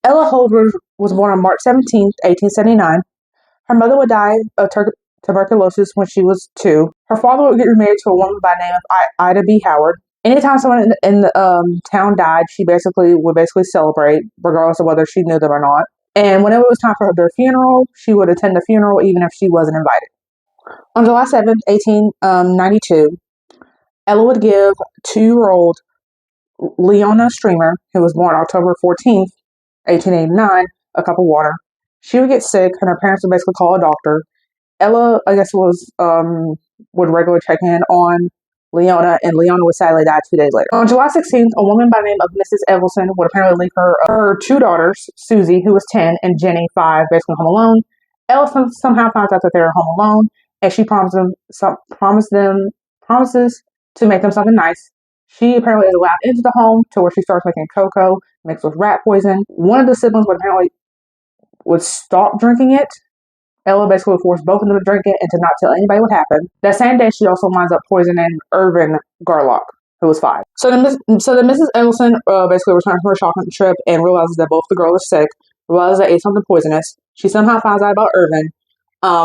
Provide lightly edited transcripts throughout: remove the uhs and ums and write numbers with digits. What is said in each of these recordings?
Ella Holdridge was born on March 17th, 1879. Her mother would die of tuberculosis when she was 2. Her father would get remarried to a woman by the name of Ida B. Howard. Anytime someone in the town died, she would celebrate, regardless of whether she knew them or not. And whenever it was time for their funeral, she would attend the funeral even if she wasn't invited. On July 7th, 1892, Ella would give 2-year-old Leona Streamer, who was born October 14th, 1889, a cup of water. She would get sick, and her parents would basically call a doctor. Ella, I guess, would regularly check in on Leona, and Leona would sadly die 2 days later. On July 16th, a woman by the name of Mrs. Evelson would apparently leave her 2 daughters, Susie, who was 10, and Jenny, 5, basically home alone. Ella somehow finds out that they're home alone, and she promises to make them something nice. She apparently is allowed into the home to where she starts making cocoa mixed with rat poison. One of the siblings would stop drinking it. Ella basically would force both of them to drink it and to not tell anybody what happened. That same day, she also winds up poisoning Irvin Garlock, who was 5. So then Mrs. Ellison basically returns from her shopping trip and realizes that both the girls are sick, realizes they ate something poisonous. She somehow finds out about Irvin.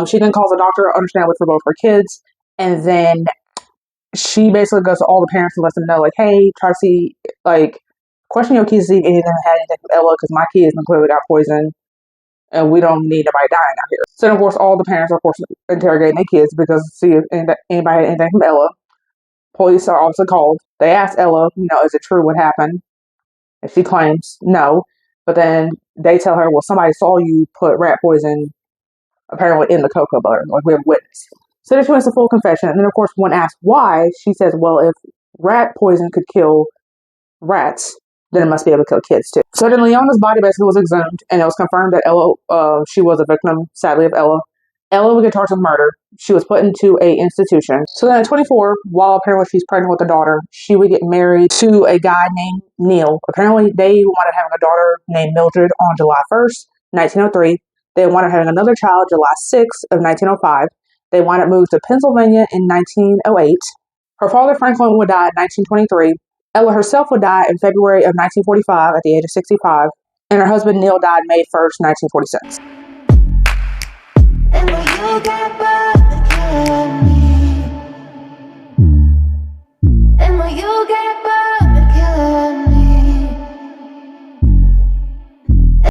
She then calls a doctor, understandably, for both her kids, and then she basically goes to all the parents and lets them know, like, hey, try to see, like, question your kids to see if any of them had anything from Ella, because my kids clearly got poisoned, and we don't need nobody dying out here. So, of course, all the parents are, of course, interrogating their kids because to see if anybody had anything from Ella. Police are obviously called. They ask Ella, is it true what happened? And she claims no. But then they tell her, well, somebody saw you put rat poison apparently in the cocoa butter. Like, we have a witness. So then she went to full confession. And then, of course, when asked why, she says, well, if rat poison could kill rats, then it must be able to kill kids too. So then Leona's body basically was exhumed, and it was confirmed that Ella, she was a victim, sadly, of Ella. Ella would get charged with murder. She was put into an institution. So then at 24, while apparently she's pregnant with a daughter, she would get married to a guy named Neil. Apparently they wanted having a daughter named Mildred on July 1st, 1903. They wanted having another child July 6th of 1905. They wanted moved to Pennsylvania in 1908. Her father, Franklin, would die in 1923. Ella herself would die in February of 1945 at the age of 65, and her husband Neil died May 1st, 1946.